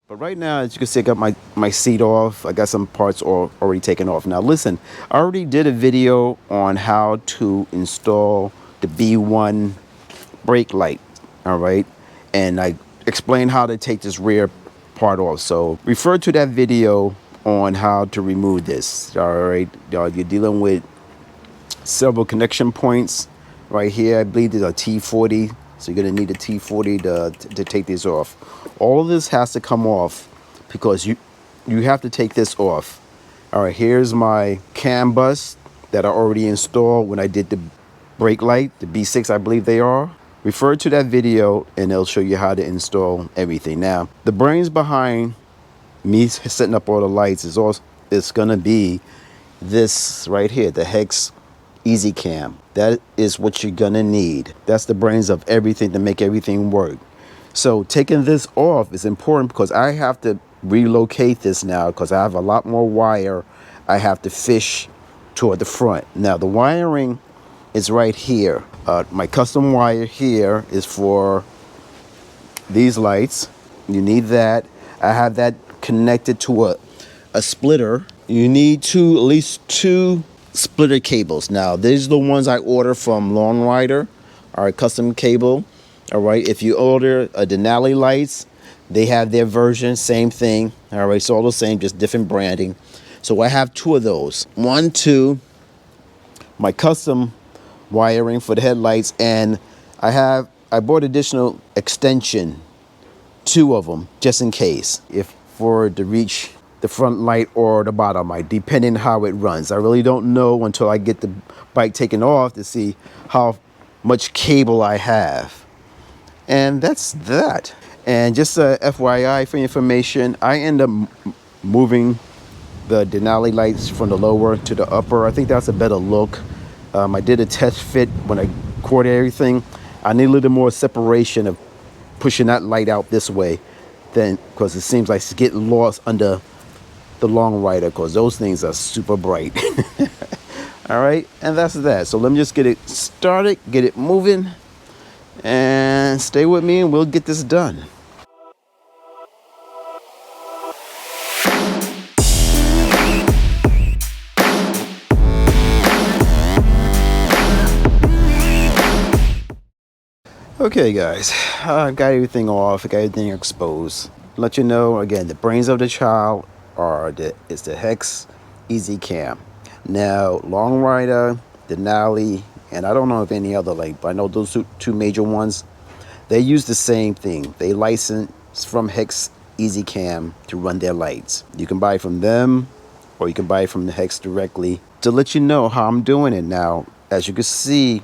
But right now, as you can see, I got my seat off. I got some parts already taken off. Now listen, I already did a video on how to install the B1 brake light, all right? And I explained how to take this rear part off. So refer to that video on how to remove this, all right? You're dealing with several connection points right here. I believe there's a T40. So you're gonna need a T40 to take this off. All of this has to come off because you have to take this off. All right, here's my CAN bus that I already installed when I did the brake light, the B6 I believe they are. Refer to that video and it'll show you how to install everything. Now, the brains behind me setting up all the lights it's gonna be this right here, the Hex Easy Cam. That is what you're gonna need. That's the brains of everything to make everything work. So taking this off is important because I have to relocate this now because I have a lot more wire I have to fish toward the front. Now the wiring is right here. My custom wire here is for these lights. You need that. I have that connected to a splitter. You need at least two splitter cables. Now these are the ones I order from Lone Rider, all right, custom cable. All right, if you order a Denali lights, they have their version, same thing. All right, it's all the same, just different branding. So I have two of those. One, two, my custom wiring for the headlights, and I bought additional extension, two of them, just in case, if for to reach the front light or the bottom light, depending how it runs. I really don't know until I get the bike taken off to see how much cable I have. And that's that. And just a FYI for information, I end up moving the Denali lights from the lower to the upper. I think that's a better look. I did a test fit when I corded everything. I need a little more separation of pushing that light out this way, then because it seems like it's getting lost under the Long Rider because those things are super bright. All right, and that's that. So let me just get it started, get it moving, and stay with me and we'll get this done. Okay guys, I've got everything off, I got everything exposed. Let you know again, the brains of the child is the Hex Easy Cam. Now, Long Rider, Denali, and I don't know if any other but I know those two major ones, they use the same thing. They license from Hex Easy Cam to run their lights. You can buy from them or you can buy from the Hex directly. To let you know how I'm doing it now, as you can see,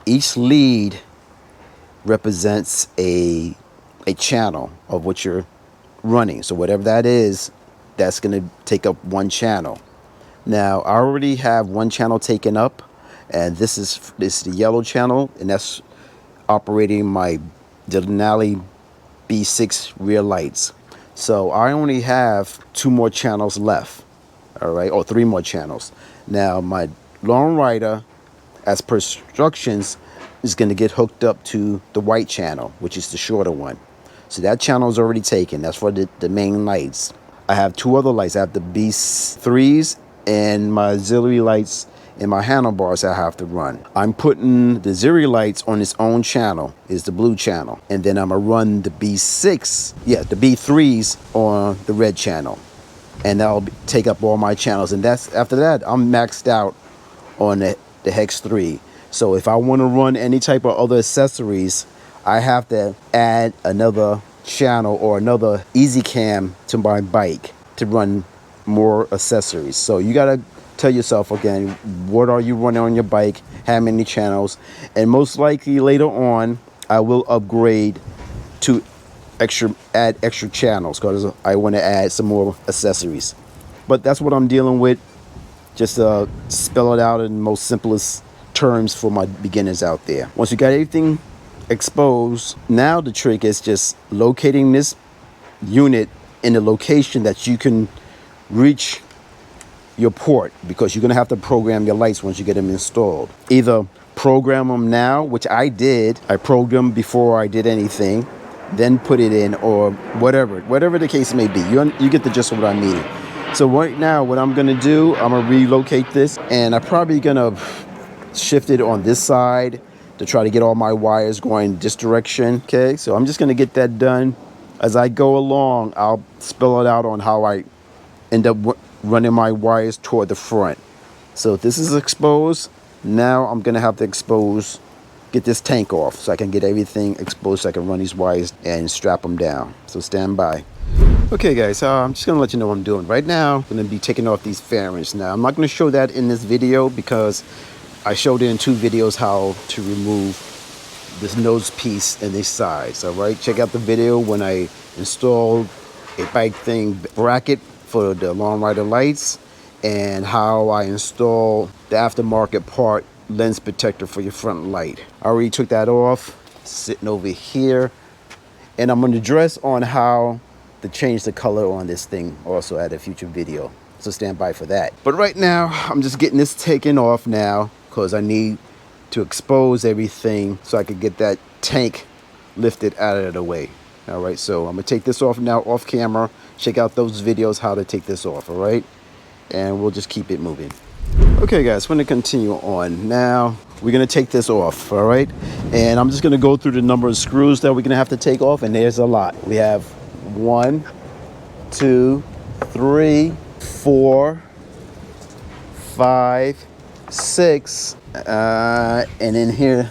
each lead represents a channel of what you're running. So whatever that is, that's going to take up one channel. Now I already have one channel taken up, and this is the yellow channel, and that's operating my Denali B6 rear lights. So I only have two more channels left, all right, or three more channels. Now my Lone Rider, as per instructions, is going to get hooked up to the white channel, which is the shorter one. So that channel is already taken. That's for the main lights. I have two other lights. I have the B3s and my auxiliary lights and my handlebars I have to run. I'm putting the auxiliary lights on its own channel, is the blue channel. And then I'm gonna run the B6, the B3s on the red channel. And that'll take up all my channels. And after that, I'm maxed out on the Hex 3. So if I want to run any type of other accessories, I have to add another channel or another Easy Cam to my bike to run more accessories. So you got to tell yourself again, what are you running on your bike, how many channels, and most likely later on I will upgrade to add extra channels because I want to add some more accessories. But that's what I'm dealing with. Just spell it out in the most simplest terms for my beginners out there. Once you got everything exposed, now the trick is just locating this unit in a location that you can reach your port, because you're going to have to program your lights once you get them installed. Either program them now, which I did. I programmed before I did anything, then put it in, or whatever the case may be. You get the gist of what I mean. So right now, what I'm gonna do, I'm gonna relocate this, and I'm probably gonna shift it on this side to try to get all my wires going this direction. Okay, so I'm just gonna get that done. As I go along, I'll spell it out on how I end up running my wires toward the front. So this is exposed. Now I'm gonna have to get this tank off so I can get everything exposed so I can run these wires and strap them down. So stand by. Okay guys, I'm just gonna let you know what I'm doing. Right now, I'm gonna be taking off these fairings. Now, I'm not gonna show that in this video because I showed in 2 videos how to remove this nose piece and these sides. All right, check out the video when I installed a bike thing bracket for the long rider lights, and how I install the aftermarket part lens protector for your front light. I already took that off, sitting over here, and I'm going to address on how to change the color on this thing also at a future video, so stand by for that. But right now I'm just getting this taken off now because I need to expose everything so I could get that tank lifted out of the way. All right, so I'm gonna take this off now off camera. Check out those videos how to take this off. All right, and we'll just keep it moving. Okay guys, we're gonna continue on. Now we're gonna take this off. All right, and I'm just gonna go through the number of screws that we're gonna have to take off, and there's a lot. We have 1, 2, 3, 4, 5, 6, and in here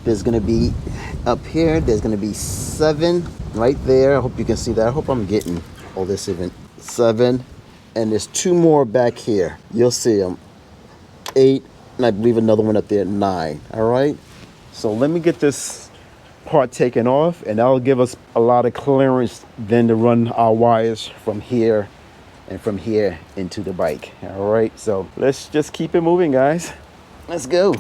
there's gonna be up here, there's gonna be 7 right there. I hope you can see that. I hope I'm getting all this even. 7, and there's 2 more back here. You'll see them. 8, and I believe another one up there, 9. All right, so let me get this part taken off, and that'll give us a lot of clearance then to run our wires from here and from here into the bike. All right, so let's just keep it moving, guys. Let's go.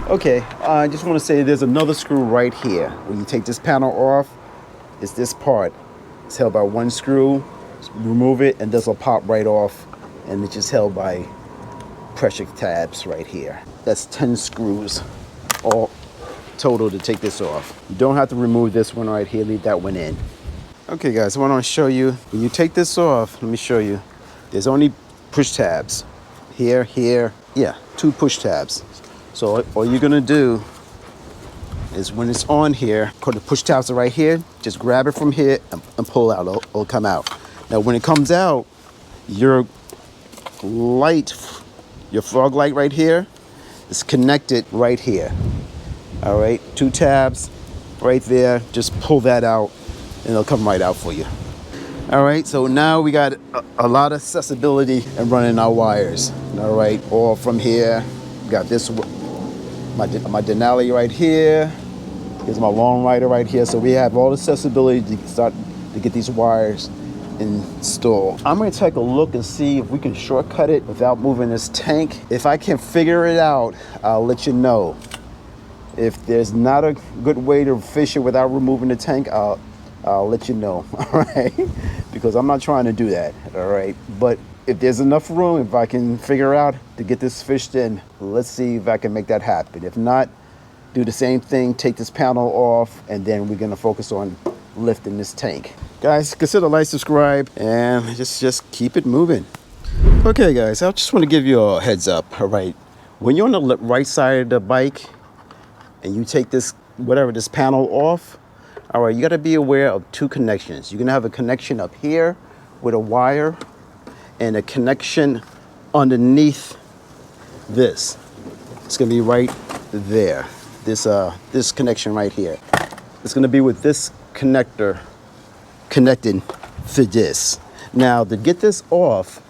Okay, I just want to say there's another screw right here. When you take this panel off, it's this part. It's held by 1 screw. Remove it, and this will pop right off, and it's just held by pressure tabs right here. That's 10 screws all total to take this off. You don't have to remove this one right here. Leave that one in. Okay guys, I want to show you, when you take this off, let me show you. There's only push tabs. Here, yeah, 2 push tabs. So all you're gonna do is when it's on here, because the push tabs are right here, just grab it from here and pull out, it'll come out. Now when it comes out, your light, your fog light right here is connected right here. All right, 2 tabs right there, just pull that out and it'll come right out for you. All right, so now we got a lot of accessibility in running our wires. All right, all from here, we got this, my Denali right here. Here's my long rider right here. So we have all the accessibility to start to get these wires installed. I'm gonna take a look and see if we can shortcut it without moving this tank. If I can figure it out, I'll let you know. If there's not a good way to fish it without removing the tank, I'll let you know, all right? Because I'm not trying to do that, all right? But if there's enough room, if I can figure out to get this fished in, let's see if I can make that happen. If not, do the same thing, take this panel off, and then we're gonna focus on lifting this tank. Guys, consider like, subscribe, and just keep it moving. Okay guys, I just want to give you a heads up, all right? When you're on the right side of the bike and you take this, whatever, this panel off, all right, you got to be aware of 2 connections. You're going to have a connection up here with a wire and a connection underneath this. It's going to be right there. This connection right here. It's going to be with this connector connected to this. Now, to get this off,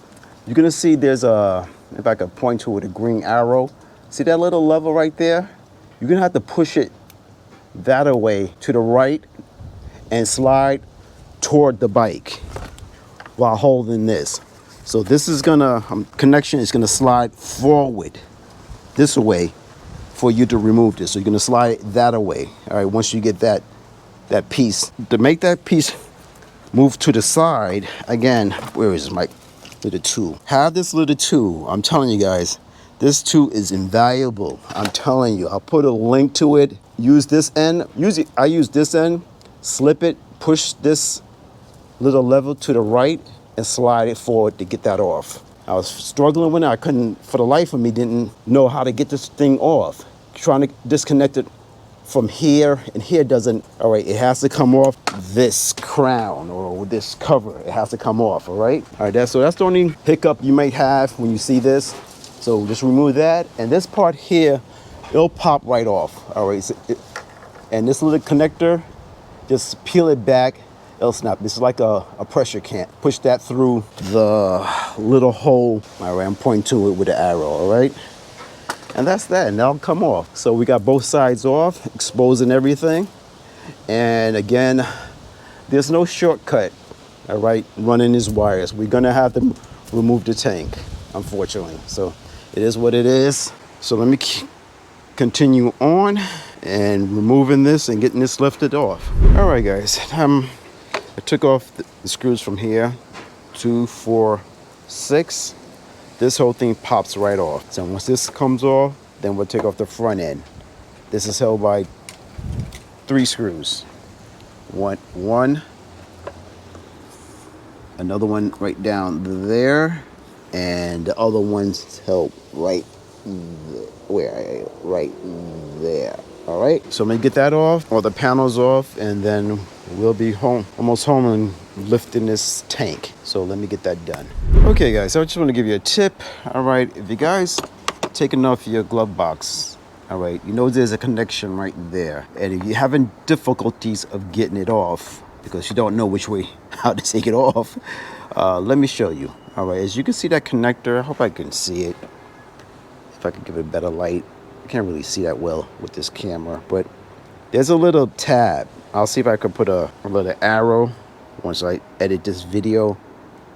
you're going to see there's a, if I could point to it, a green arrow. See that little lever right there? You're going to have to push it that away to the right and slide toward the bike while holding this. So this is gonna, connection is gonna slide forward this way for you to remove this. So you're gonna slide that away. All right, once you get that piece. To make that piece move to the side, again, where is my little tool? Have this little tool. I'm telling you guys, this tool is invaluable. I'm telling you, I'll put a link to it. Use this end. I use this end slip it, push this little lever to the right and slide it forward to get that off. I was struggling with it. I couldn't, for the life of me, didn't know how to get this thing off. Trying to disconnect it from here, and here doesn't. All right, it has to come off this crown or this cover. It has to come off, all right? All right, so that's the only hiccup you might have when you see this. So just remove that, and this part here, it'll pop right off, all right? So and this little connector, just peel it back, it'll snap. This is like a pressure can. Push that through the little hole. All right, I'm pointing to it with the arrow, all right? And that's that, and that'll come off. So we got both sides off, exposing everything. And again, there's no shortcut, all right, running these wires. We're gonna have to remove the tank, unfortunately. So it is what it is. So let me continue on and removing this and getting this lifted off. All right, guys, I took off the screws from here, 2, 4, 6. This whole thing pops right off. So once this comes off, then we'll take off the front end. This is held by 3 screws. One, another one right down there, and the other one's held right there. All right, so I'm gonna get that off, all the panels off, and then we'll be home, almost home, and lifting this tank. So let me get that done. Okay, guys, so I just want to give you a tip. All right, if you guys taking off your glove box, all right, you know there's a connection right there, and if you're having difficulties of getting it off because you don't know which way how to take it off, let me show you. All right, as you can see that connector, I hope I can see it. If I can give it better light. I can't really see that well with this camera, but there's a little tab. I'll see if I can put a little arrow once I edit this video.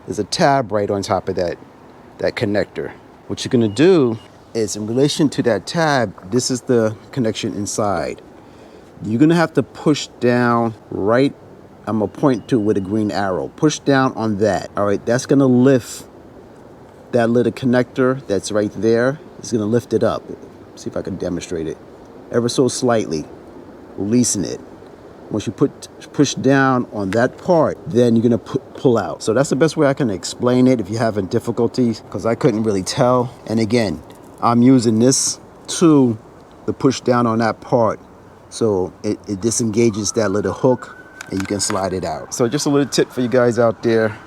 There's a tab right on top of that connector. What you're gonna do is, in relation to that tab, this is the connection inside. You're gonna have to push down right, I'm gonna point to with a green arrow. Push down on that, all right? That's gonna lift that little connector that's right there. It's gonna lift it up. See if I can demonstrate it. Ever so slightly, releasing it. Once you push down on that part, then you're gonna pull out. So that's the best way I can explain it if you're having difficulties, because I couldn't really tell. And again, I'm using this tool to push down on that part, so it disengages that little hook and you can slide it out. So just a little tip for you guys out there,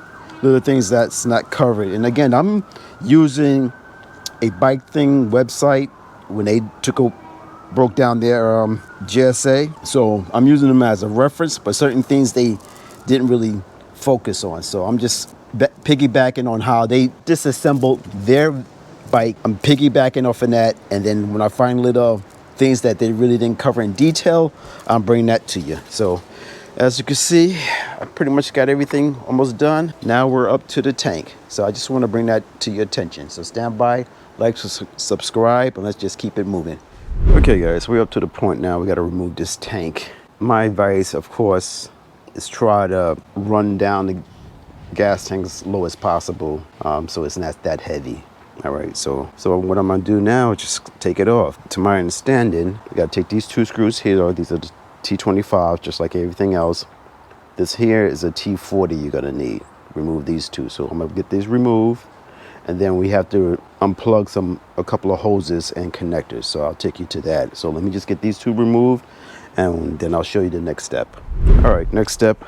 little things that's not covered. And again, I'm using a Bike Thing website when they broke down their GSA. So I'm using them as a reference, but certain things they didn't really focus on. So I'm just piggybacking on how they disassembled their bike. I'm piggybacking off of that, and then when I find little things that they really didn't cover in detail, I'm bringing that to you. So as you can see, I pretty much got everything almost done. Now we're up to the tank. So I just want to bring that to your attention. So stand by, like, subscribe, and let's just keep it moving. Okay, guys, we're up to the point now. We got to remove this tank. My advice, of course, is try to run down the gas tank as low as possible, so it's not that heavy. All right, so what I'm gonna do now is just take it off. To my understanding, we gotta take these 2 screws here. These are the T25, just like everything else. This here is a T40 you're gonna need. Remove these 2. So I'm gonna get these removed, and then we have to unplug a couple of hoses and connectors. So I'll take you to that. So let me just get these 2 removed, and then I'll show you the next step. All right, next step,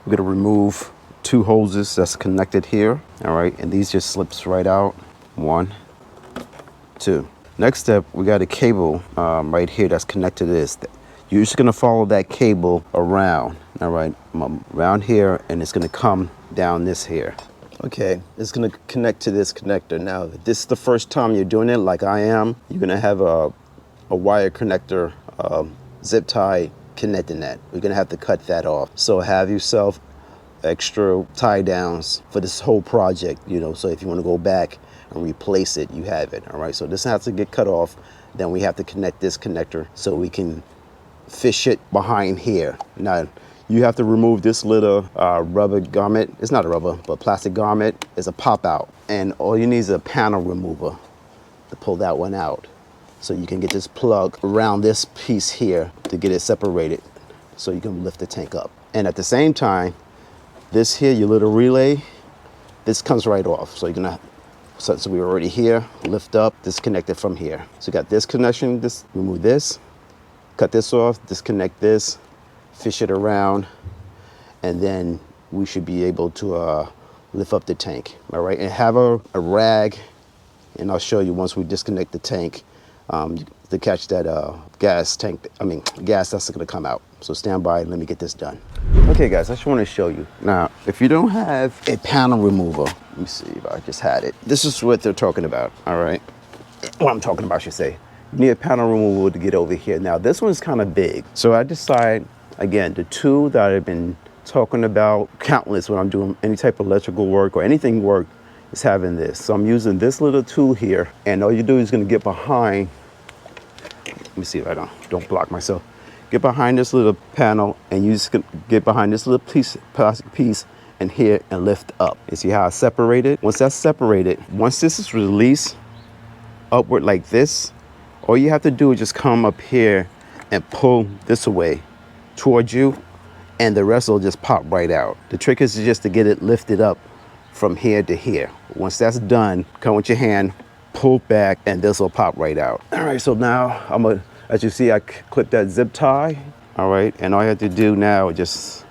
we're gonna remove 2 hoses that's connected here. All right, and these just slips right out. 1, 2. Next step, we got a cable right here that's connected to this. You're just gonna follow that cable around, all right, around here, and it's gonna come down this here. Okay, it's gonna connect to this connector. Now, if this is the first time you're doing it like I am, you're gonna have a wire connector, zip tie connecting that. You're gonna have to cut that off. So have yourself extra tie downs for this whole project, you know, so if you wanna go back and replace it, you have it, all right? So this has to get cut off. Then we have to connect this connector so we can fish it behind here. Now, you have to remove this little rubber garment. It's not a rubber, but plastic garment. It's a pop out. And all you need is a panel remover to pull that one out. So you can get this plug around this piece here to get it separated. so you can lift the tank up. And at the same time, this here, your little relay, this comes right off. So you're gonna, since we're already here, lift up, disconnect it from here. So you got this connection, this, remove this, cut this off, disconnect this, fish it around, and then we should be able to lift up the tank, all right? And have a rag, and I'll show you once we disconnect the tank to catch that gas that's gonna come out. So stand by and let me get this done. Okay guys, I just wanna show you. Now, if you don't have a panel remover, let me see if I just had it. This is what they're talking about, all right? What I'm talking about, I should say. You need a panel removal to get over here. Now, this one's kind of big. So I decide, again, the tool that I've been talking about countless when I'm doing any type of electrical work or anything work is having this. So I'm using this little tool here, and all you do is gonna get behind, let me see if I don't block myself. Get behind this little panel, and you just get behind this little piece, plastic piece, and here and lift up. You see how I separate it? Once that's separated, once this is released upward like this, all you have to do is just come up here and pull this away towards you, and the rest will just pop right out. The trick is just to get it lifted up from here to here. Once that's done, come with your hand, pull back, and this will pop right out. All right, so now as you see, I clip that zip tie, all right? And all I have to do now is just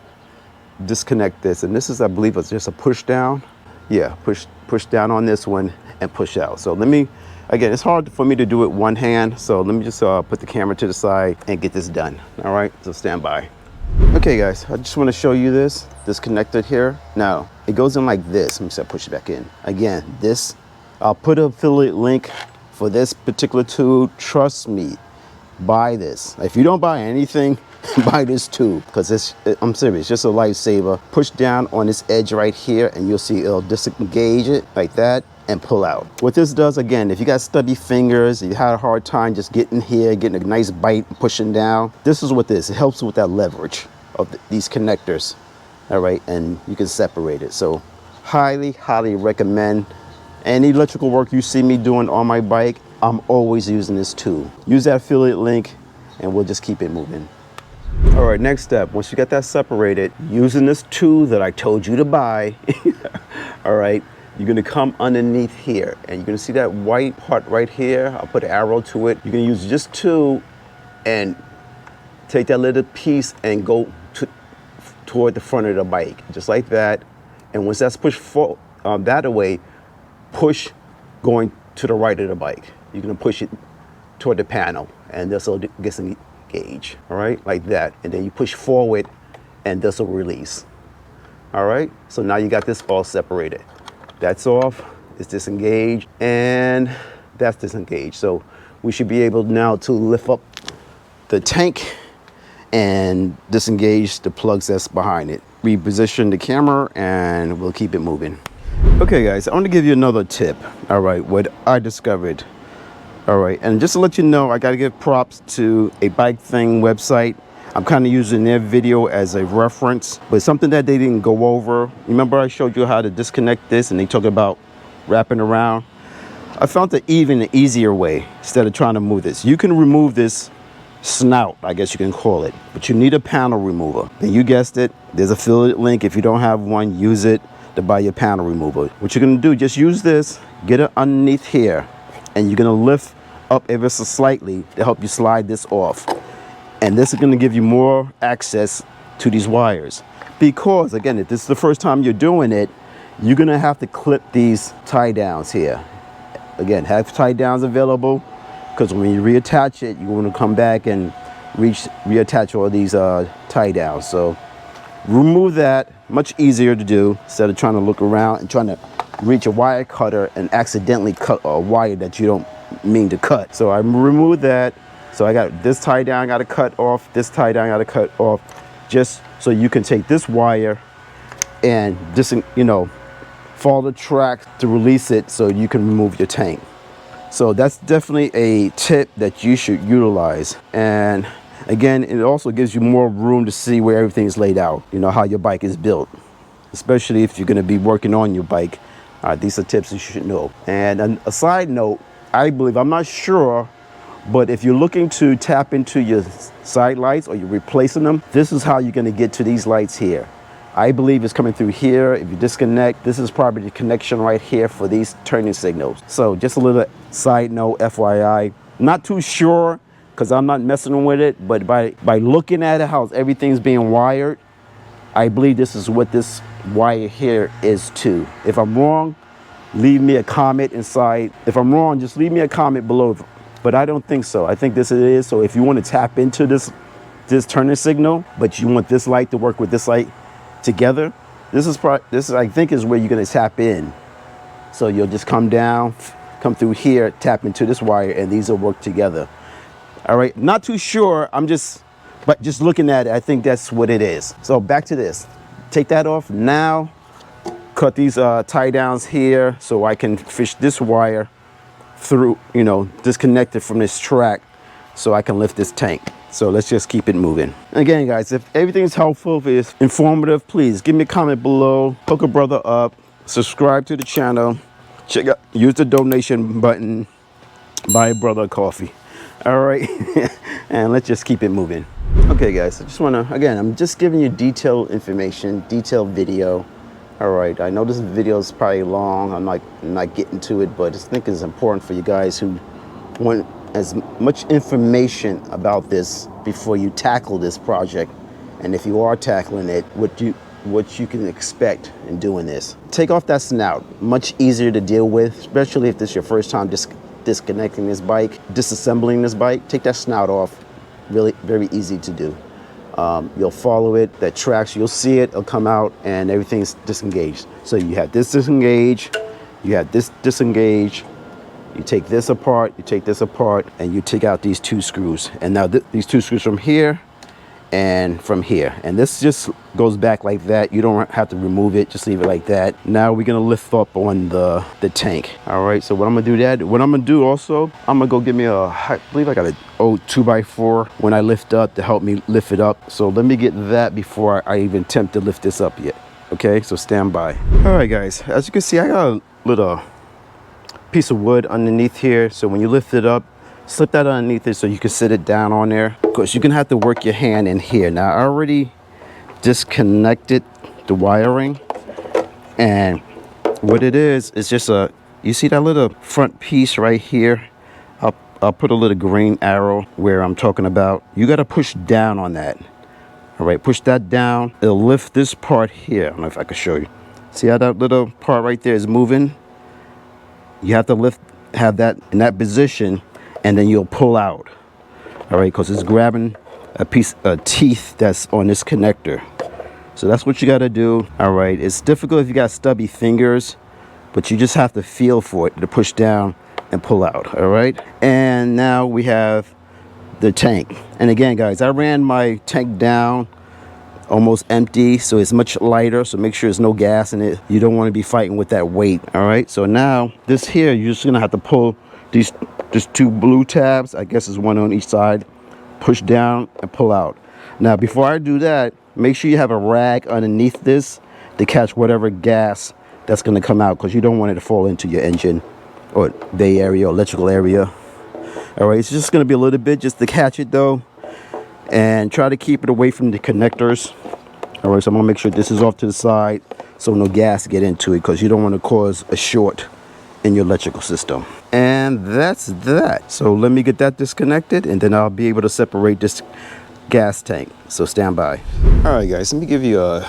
disconnect this. And this is, I believe, it's just a push down. Yeah, push down on this one and push out. So let me, again, it's hard for me to do it one hand, so let me just put the camera to the side and get this done, all right? So stand by. Okay guys, I just want to show you this connected here. Now, it goes in like this. Let me just push it back in. Again, this, I'll put an affiliate link for this particular tool. Trust me, buy this. If you don't buy anything, buy this tool, because I'm serious, just a lifesaver. Push down on this edge right here, and you'll see it'll disengage it like that and pull out. What this does, again, if you got stubby fingers, you had a hard time just getting here, getting a nice bite, and pushing down, this is what this, it helps with that leverage of these connectors, all right, and you can separate it. So highly, highly recommend. Any electrical work you see me doing on my bike, I'm always using this tool. Use that affiliate link and we'll just keep it moving. All right, next step, once you get that separated, using this tool that I told you to buy, all right, you're gonna come underneath here and you're gonna see that white part right here. I'll put an arrow to it. You're gonna use this tool and take that little piece and go toward the front of the bike, just like that. And once that's pushed that away, push going to the right of the bike. You're gonna push it toward the panel, and this will disengage, all right, like that. And then you push forward, and this will release. All right, so now you got this all separated. That's off, it's disengaged, and that's disengaged. So we should be able now to lift up the tank and disengage the plugs that's behind it. Reposition the camera, and we'll keep it moving. Okay guys, I want to give you another tip, all right, what I discovered, all right, and just to let you know, I got to give props to a Bike Thing website. I'm kind of using their video as a reference, but something that they didn't go over. Remember I showed you how to disconnect this and they talk about wrapping around? I found an even easier way instead of trying to move this. You can remove this snout, I guess you can call it, but you need a panel remover. And you guessed it, there's an affiliate link. If you don't have one, use it to buy your panel remover. What you're gonna do, just use this, get it underneath here, and you're gonna lift up ever so slightly to help you slide this off. And this is gonna give you more access to these wires. Because again, if this is the first time you're doing it, you're gonna have to clip these tie downs here. Again, have tie downs available, because when you reattach it, you want to come back and reattach all these tie downs. So remove that, much easier to do instead of trying to look around and trying to reach a wire cutter and accidentally cut a wire that you don't mean to cut. So I removed that. So I got this tie down, got to cut off, this tie down, got to cut off, just so you can take this wire and just, you know, follow the track to release it so you can remove your tank. So that's definitely a tip that you should utilize. And again, it also gives you more room to see where everything is laid out, you know, how your bike is built, especially if you're going to be working on your bike. These are tips you should know. And a side note, I believe, I'm not sure But if you're looking to tap into your side lights or you're replacing them, this is how you're going to get to these lights here. I believe it's coming through here. If you disconnect, this is probably the connection right here for these turning signals. So just a little side note, FYI. Not too sure because I'm not messing with it, but by looking at it, how everything's being wired, I believe this is what this wire here is too. If I'm wrong, leave me a comment inside. If I'm wrong, just leave me a comment below. But I don't think so. I think this it is. So if you want to tap into this turning signal, but you want this light to work with this light together, this is I think is where you're going to tap in. So you'll just come down, come through here, tap into this wire, and these will work together. All right, not too sure. But just looking at it, I think that's what it is. So back to this. Take that off now. Cut these tie downs here so I can fish this wire through, disconnect it from this track so I can lift this tank. So let's just keep it moving. Again, guys, if everything's helpful, if it's informative, please give me a comment below, hook a brother up, subscribe to the channel, use the donation button, buy a brother a coffee. All right, and let's just keep it moving. Okay, guys, I just want to, again, I'm just giving you detailed information, detailed video. All right, I know this video is probably long. I'm not getting to it, but I think it's important for you guys who want as much information about this before you tackle this project. And if you are tackling it, what you can expect in doing this. Take off that snout, much easier to deal with, especially if this is your first time disconnecting this bike, disassembling this bike. Take that snout off, really very easy to do. You'll follow it, that tracks, you'll see it, it'll come out and everything's disengaged. So you have this disengage, you have this disengage, you take this apart, you take this apart, and you take out these two screws. And now these two screws from here and from here. And this just goes back like that. You don't have to remove it, just leave it like that. Now we're gonna lift up on the tank. All right, so what I'm gonna do also, I'm gonna go get me I believe I got an old 2x4 when I lift up to help me lift it up. So let me get that before I even attempt to lift this up yet. Okay, so stand by. All right, guys, as you can see, I got a little piece of wood underneath here. So when you lift it up, slip that underneath it so you can sit it down on there. Of course, you're gonna have to work your hand in here. Now, I already disconnected the wiring, and what it is just you see that little front piece right here? I'll put a little green arrow where I'm talking about. You gotta push down on that. All right, push that down. It'll lift this part here. I don't know if I can show you. See how that little part right there is moving? You have to have that in that position, and then you'll pull out. All right, because it's grabbing a piece of teeth that's on this connector. So that's what you got to do. All right, it's difficult if you got stubby fingers, but you just have to feel for it to push down and pull out. All right, and now we have the tank. And again, guys, I ran my tank down almost empty, so it's much lighter, so make sure there's no gas in it. You don't want to be fighting with that weight. All right, so now this here, you're just gonna have to pull these two blue tabs, I guess is one on each side, push down and pull out. Now before I do that, make sure you have a rag underneath this to catch whatever gas that's going to come out, because you don't want it to fall into your engine or bay area or electrical area. All right, it's just going to be a little bit just to catch it though, and try to keep it away from the connectors. All right, so I'm gonna make sure this is off to the side so no gas get into it, because you don't want to cause a short in your electrical system. And that's that. So let me get that disconnected, and then I'll be able to separate this gas tank. So stand by. All right, guys, let me give you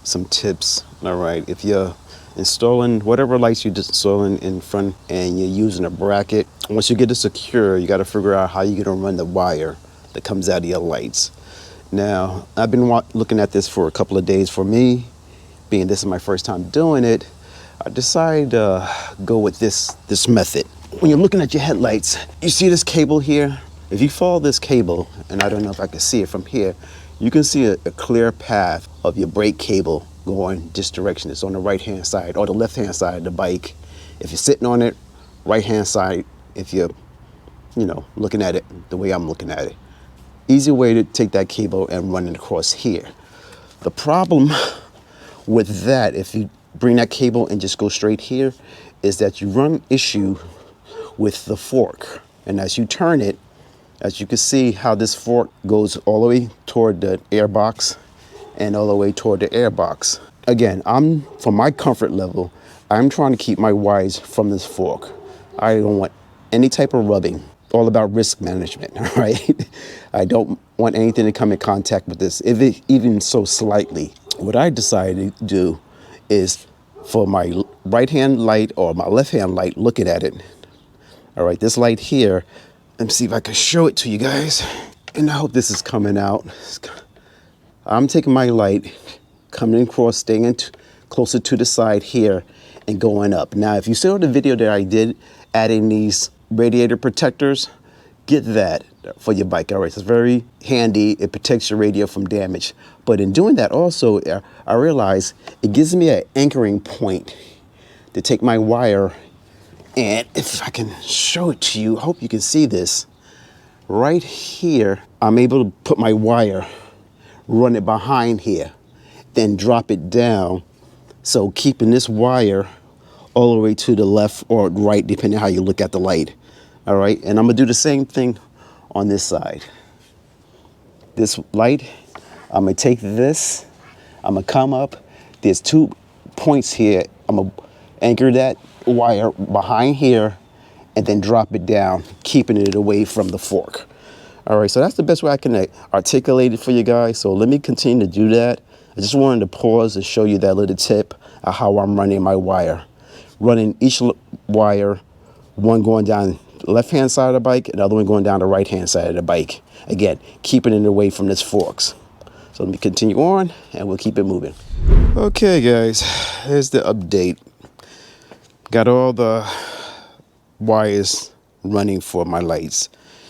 some tips. All right, if you're installing whatever lights you're installing in front and you're using a bracket, once you get it secure, you got to figure out how you're going to run the wire that comes out of your lights. Now, I've been looking at this for a couple of days. For me, being this is my first time doing it, I decided to go with this method. When you're looking at your headlights, you see this cable here? If you follow this cable, and I don't know if I can see it from here, you can see a clear path of your brake cable going this direction. It's on the right-hand side or the left-hand side of the bike. If you're sitting on it, right-hand side, if you're, looking at it the way I'm looking at it. Easy way to take that cable and run it across here. The problem with that, if you bring that cable and just go straight here, is that you run issue with the fork. And as you turn it, As you can see how this fork goes all the way toward the air box and all the way toward the air box. Again, for my comfort level, I'm trying to keep my wires from this fork. I don't want any type of rubbing. All about risk management, right? I don't want anything to come in contact with this, if it, even so slightly. What I decided to do is for my right hand light or my left hand light, looking at it. All right, this light here, let me see if I can show it to you guys. And I hope this is coming out. I'm taking my light, coming across, staying closer to the side here and going up. Now, if you saw the video that I did adding these radiator protectors, get that for your bike. All right, so it's very handy. It protects your radio from damage. But in doing that also, I realize it gives me an anchoring point to take my wire. And if I can show it to you, I hope you can see this. Right here, I'm able to put my wire, run it behind here, then drop it down. So keeping this wire all the way to the left or right, depending on how you look at the light. All right, and I'm gonna do the same thing on this side. This light, I'm gonna take this, I'm gonna come up. There's 2 points here. I'm gonna anchor that wire behind here and then drop it down, keeping it away from the fork. All right, so that's the best way I can articulate it for you guys. So let me continue to do that. I just wanted to pause to show you that little tip of how I'm running my wire. Running each wire, one going down the left-hand side of the bike, and the other one going down the right-hand side of the bike. Again, keeping it away from this forks. So let me continue on, and we'll keep it moving. Okay, guys, here's the update. Got all the wires running for my lights.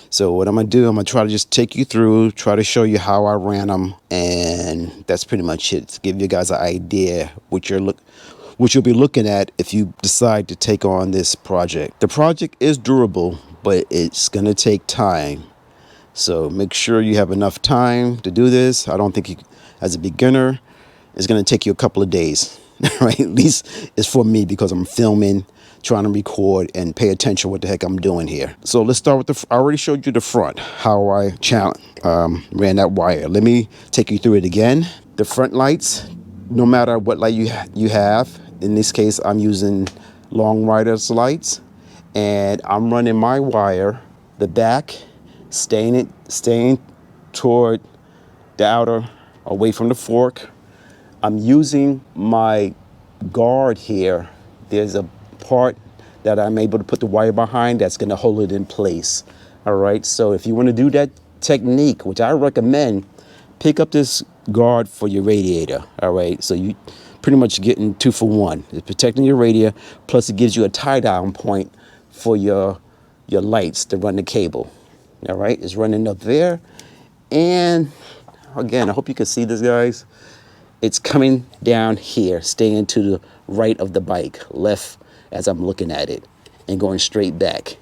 So what I'm gonna do, I'm gonna try to just take you through, try to show you how I ran them, and that's pretty much it. To give you guys an idea what you'll be looking at if you decide to take on this project. The project is durable, but it's gonna take time. So make sure you have enough time to do this. I don't think you, as a beginner, it's gonna take you a couple of days, right? At least it's for me because I'm filming, trying to record and pay attention what the heck I'm doing here. So let's start with I already showed you the front, how I ran that wire. Let me take you through it again. The front lights, no matter what light you have, in this case, I'm using long rider's lights, and I'm running my wire, the back, staying toward the outer, away from the fork. I'm using my guard here. There's a part that I'm able to put the wire behind that's going to hold it in place. All right, so if you want to do that technique, which I recommend, pick up this guard for your radiator. All right, so you pretty much getting 2 for 1. It's protecting your radiator, plus it gives you a tie down point for your lights to run the cable. All right, it's running up there, and again, I hope you can see this, guys. It's coming down here, staying to the right of the bike, left as I'm looking at it, and going straight back.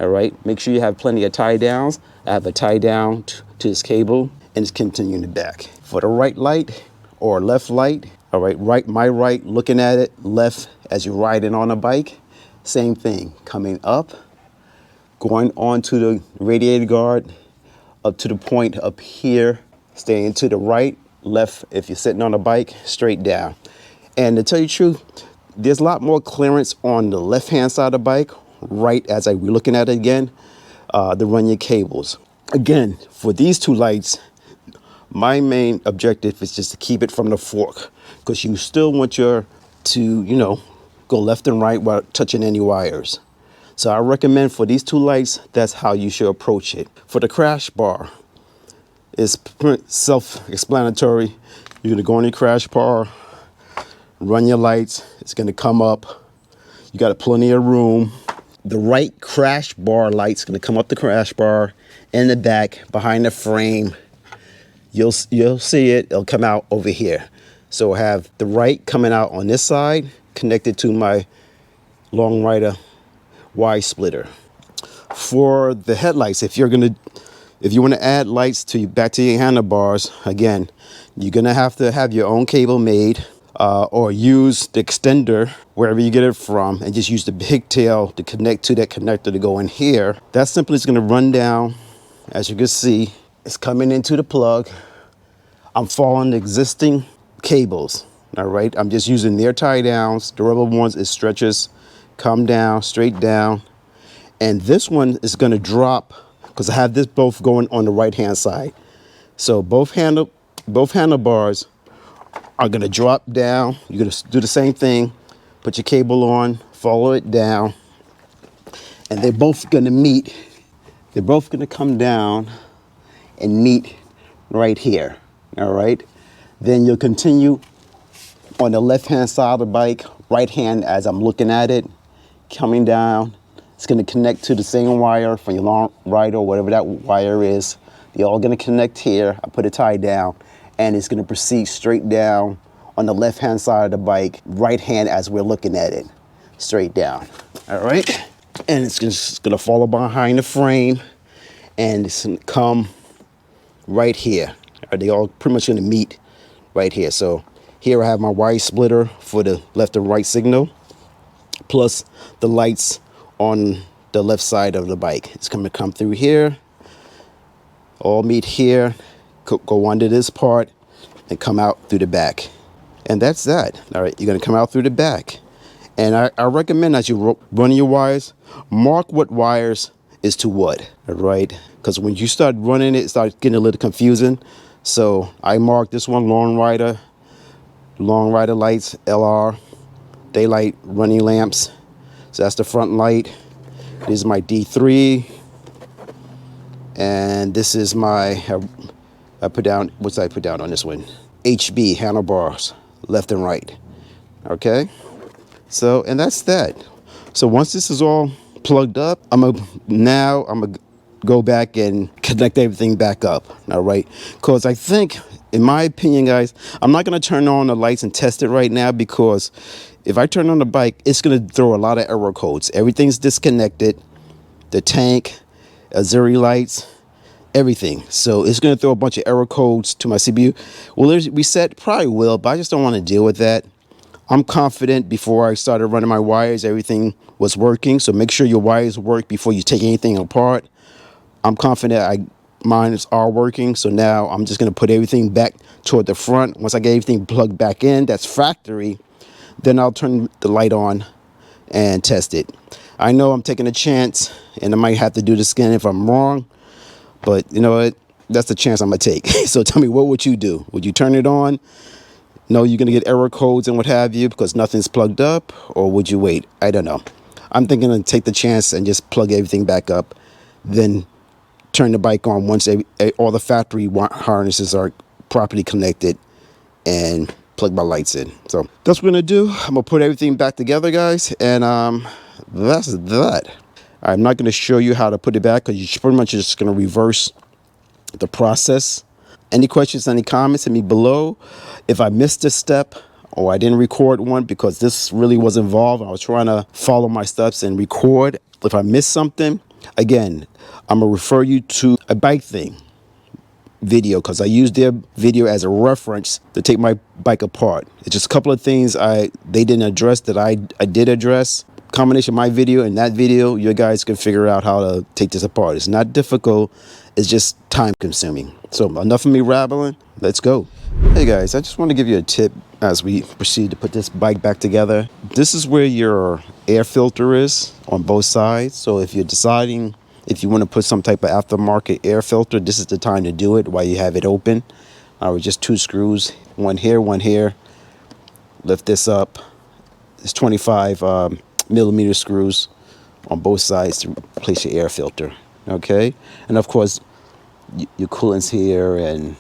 All right, make sure you have plenty of tie downs. I have a tie down to this cable, and it's continuing back. For the right light or left light, all right, my right, looking at it, left as you're riding on a bike, same thing, coming up, going onto the radiator guard, up to the point up here, staying to the right, left if you're sitting on a bike, straight down. And to tell you the truth, there's a lot more clearance on the left-hand side of the bike, right as we're looking at it again, to run your cables. Again, for these 2 lights, my main objective is just to keep it from the fork, because you still want to, go left and right without touching any wires. So I recommend for these 2 lights, that's how you should approach it. For the crash bar, it's self-explanatory. You're gonna go on your crash bar, run your lights, it's gonna come up. You got plenty of room. The right crash bar light's gonna come up the crash bar in the back, behind the frame. You'll see it, it'll come out over here. So I have the right coming out on this side, connected to my long rider Y splitter. For the headlights, if you want to add lights back to your handlebars, again, you're gonna have to have your own cable made, or use the extender wherever you get it from, and just use the pigtail to connect to that connector to go in here. That simply is gonna run down as you can see, it's coming into the plug. I'm following the existing cables. All right, I'm just using their tie downs. The rubber ones, it stretches, come down, straight down. And this one is going to drop because I have this both going on the right hand side. So both handlebars are going to drop down. You're going to do the same thing. Put your cable on, follow it down, and they're both going to meet. They're both going to come down and meet right here. All right. Then you'll continue on the left hand side of the bike, right hand as I'm looking at it, coming down. It's going to connect to the same wire from your long rider or whatever that wire is. They're all going to connect here. I put a tie down, and it's going to proceed straight down on the left hand side of the bike, right hand as we're looking at it, straight down. All right. And it's just going to follow behind the frame, and it's going to come right here. They all pretty much going to meet right here. So here I have my wire splitter for the left and right signal, plus the lights on the left side of the bike. It's going to come through here, all meet here, go under this part, and come out through the back. And that's that. All right, you're going to come out through the back. And I recommend as you run your wires, mark what wires is to what, all right? Because when you start running it, it starts getting a little confusing. So I marked this one, long rider lights, LR, daylight running lamps. So that's the front light. This is my D3. And this is my, I put down, what's I put down on this one? HB, handlebars, left and right. Okay? So, and that's that. So once this is all plugged up, I'm gonna go back and connect everything back up. All right? Because I think, in my opinion, guys, I'm not gonna turn on the lights and test it right now, because if I turn on the bike, it's going to throw a lot of error codes. Everything's disconnected. The tank, auxiliary lights, everything. So it's going to throw a bunch of error codes to my CPU. Will it reset? Probably will, but I just don't want to deal with that. I'm confident before I started running my wires, everything was working. So make sure your wires work before you take anything apart. I'm confident mine are working. So now I'm just going to put everything back toward the front. Once I get everything plugged back in, that's factory. Then I'll turn the light on and test it. I know I'm taking a chance, and I might have to do this again if I'm wrong, but you know what? That's the chance I'm gonna take. So tell me, what would you do? Would you turn it on? No, you're gonna get error codes and what have you because nothing's plugged up, or would you wait? I don't know. I'm thinking to take the chance and just plug everything back up, then turn the bike on once all the factory harnesses are properly connected, and plug my lights in. So that's what we're gonna do. I'm gonna put everything back together, guys, and that's that. I'm not gonna show you how to put it back because you're pretty much just gonna reverse the process. Any questions, any comments, hit me below. If I missed a step or I didn't record one because this really was involved, I was trying to follow my steps and record. If I missed something, again, I'm gonna refer you to a bike thing video because I used their video as a reference to take my bike apart. It's just a couple of things they didn't address that I did address. Combination of my video and that video, you guys can figure out how to take this apart. It's not difficult, it's just time consuming. So enough of me rambling, let's go. Hey guys, I just want to give you a tip as we proceed to put this bike back together. This is where your air filter is on both sides. So if you're deciding if you want to put some type of aftermarket air filter, this is the time to do it while you have it open. With just 2 screws, one here, one here. Lift this up. It's 25 millimeter screws on both sides to place your air filter. Okay, and of course your coolant's here, and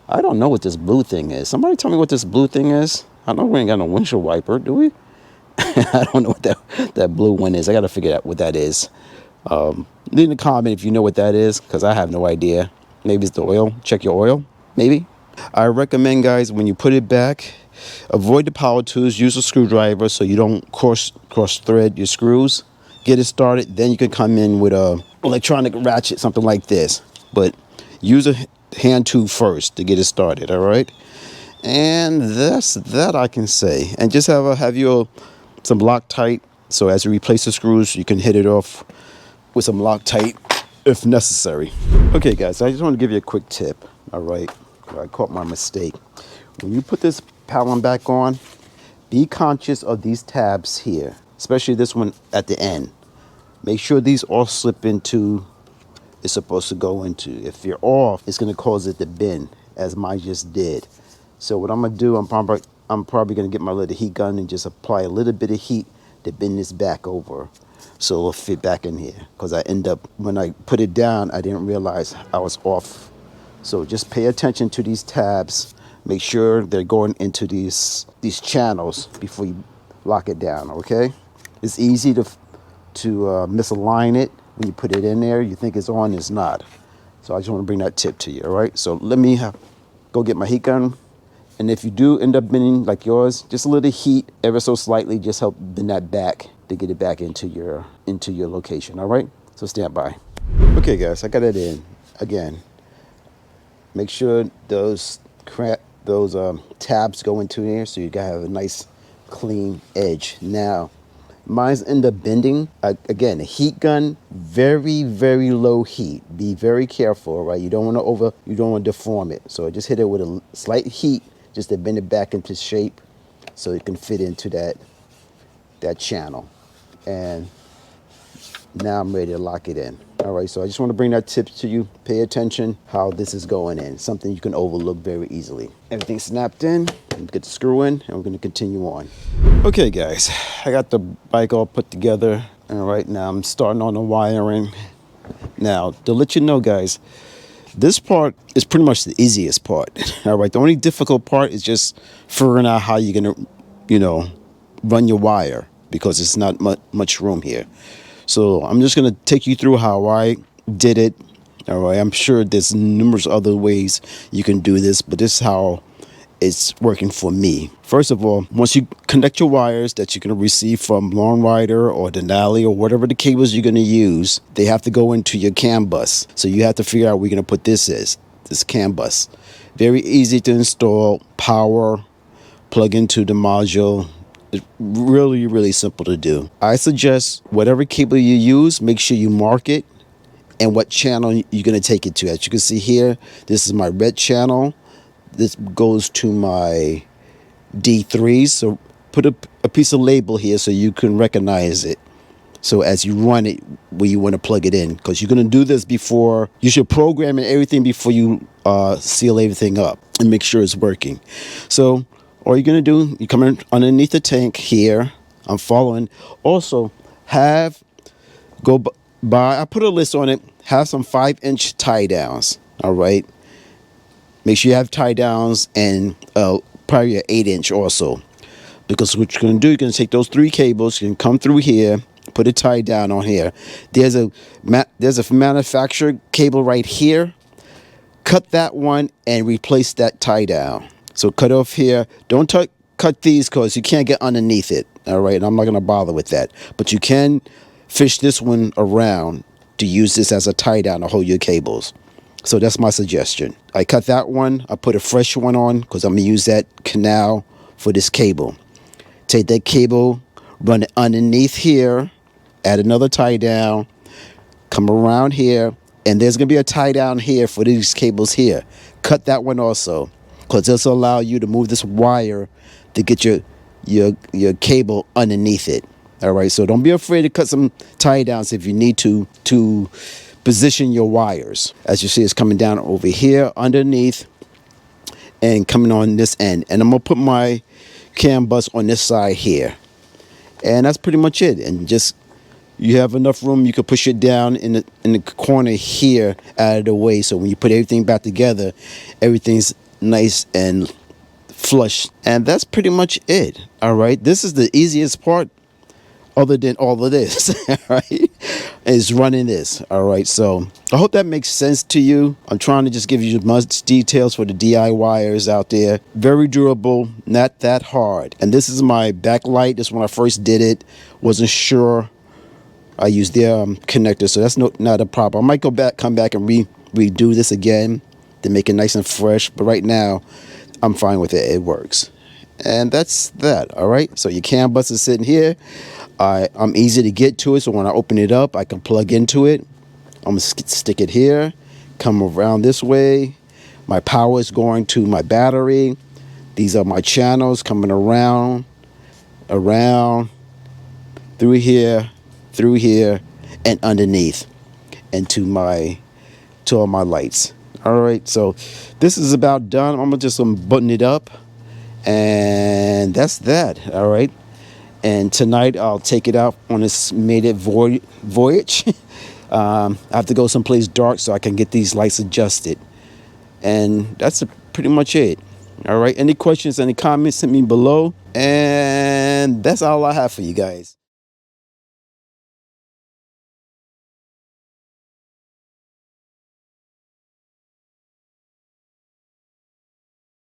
I don't know what this blue thing is. Somebody tell me what this blue thing is. I know we ain't got no windshield wiper, do we? I don't know what that blue one is. I got to figure out what that is. Leave in a comment if you know what that is, because I have no idea. Maybe it's the oil. Check your oil, maybe. I recommend, guys, when you put it back, avoid the power tools. Use a screwdriver so you don't cross thread your screws. Get it started, then you can come in with a electronic ratchet, something like this. But use a hand tool first to get it started, all right? And that's that I can say. And just have your some Loctite, so as you replace the screws, you can hit it off with some Loctite. if necessary. Okay guys, I just want to give you a quick tip. All right, I caught my mistake. When you put this Pallet back on, be conscious of these tabs here, especially this one at the end. Make sure these all slip into it's supposed to go into. If you're off, it's going to cause it to bend, as mine just did. So what I'm going to do, I'm probably going to get my little heat gun and just apply a little bit of heat to bend this back over so it'll fit back in here. Because I end up, when I put it down, I didn't realize I was off. So just pay attention to these tabs. Make sure they're going into these channels before you lock it down, okay? It's easy to misalign it when you put it in there. You think it's on, it's not. So I just want to bring that tip to you, all right? So let me go get my heat gun. And if you do end up bending like yours, just a little heat ever so slightly, just help bend that back to get it back into your location, all right? So stand by. Okay guys, I got it in. Again, make sure those tabs go into there so you gotta have a nice clean edge. Now mine's end up bending. Again, a heat gun, very low heat. Be very careful, right? You don't want to deform it. So just hit it with a slight heat just to bend it back into shape so it can fit into that channel. And now I'm ready to lock it in. All right, so I just want to bring that tip to you. Pay attention how this is going in. Something you can overlook very easily. Everything snapped in. Get the screw in, and we're going to continue on. Okay, guys, I got the bike all put together. All right, now I'm starting on the wiring. Now, to let you know, guys, this part is pretty much the easiest part. All right, the only difficult part is just figuring out how you're going to, run your wire, because it's not much room here. So I'm just going to take you through how I did it. All right, I'm sure there's numerous other ways you can do this, but this is how it's working for me. First of all, once you connect your wires that you're going to receive from Long Rider or Denali or whatever the cables you're going to use, they have to go into your CAN bus. So you have to figure out where you're going to put this CAN bus. Very easy to install, power, plug into the module. It's really simple to do. I suggest whatever cable you use, make sure you mark it and what channel you're going to take it to. As you can see here, this is my red channel. This goes to my D3s. So put a piece of label here so you can recognize it. So as you run it, where you want to plug it in, because you're going to do this before, you should program and everything before you seal everything up and make sure it's working. So all you're going to do, you come in underneath the tank here. I'm following. Also, I put a list on it, have some 5-inch tie downs. All right. Make sure you have tie downs and probably an 8-inch also. Because what you're going to do, you're going to take those 3 cables, you can come through here, put a tie down on here. There's a manufacturer cable right here. Cut that one and replace that tie down. So cut off here. Don't cut these because you can't get underneath it. All right, and I'm not going to bother with that. But you can fish this one around to use this as a tie down to hold your cables. So that's my suggestion. I cut that one. I put a fresh one on because I'm going to use that canal for this cable. Take that cable, run it underneath here, add another tie down, come around here, and there's going to be a tie down here for these cables here. Cut that one also, because this will allow you to move this wire to get your cable underneath it. All right, so don't be afraid to cut some tie downs if you need to position your wires. As you see, it's coming down over here underneath and coming on this end. And I'm going to put my CAN bus on this side here. And that's pretty much it. And just, you have enough room, you can push it down in the corner here out of the way. So when you put everything back together, everything's nice and flush. And that's pretty much it. All right, this is the easiest part other than all of this, right, is running this. All right, so I hope that makes sense to you. I'm trying to just give you as much details for the DIYers out there. Very durable, not that hard. And this is my backlight. This is when I first did it. Wasn't sure. I used their connector, so that's not a problem. I might come back and redo this again to make it nice and fresh. But right now, I'm fine with it. It works. And that's that. All right, so your CAN bus is sitting here. I'm easy to get to it, so when I open it up, I can plug into it. I'm gonna stick it here, come around this way. My power is going to my battery. These are my channels coming around, through here, and underneath, and to all my lights. All right, so this is about done. I'm gonna just button it up, and that's that. All right, and tonight I'll take it out on this maiden voyage. I have to go someplace dark so I can get these lights adjusted, and that's pretty much it. All right, any questions, any comments, send me below, and that's all I have for you guys.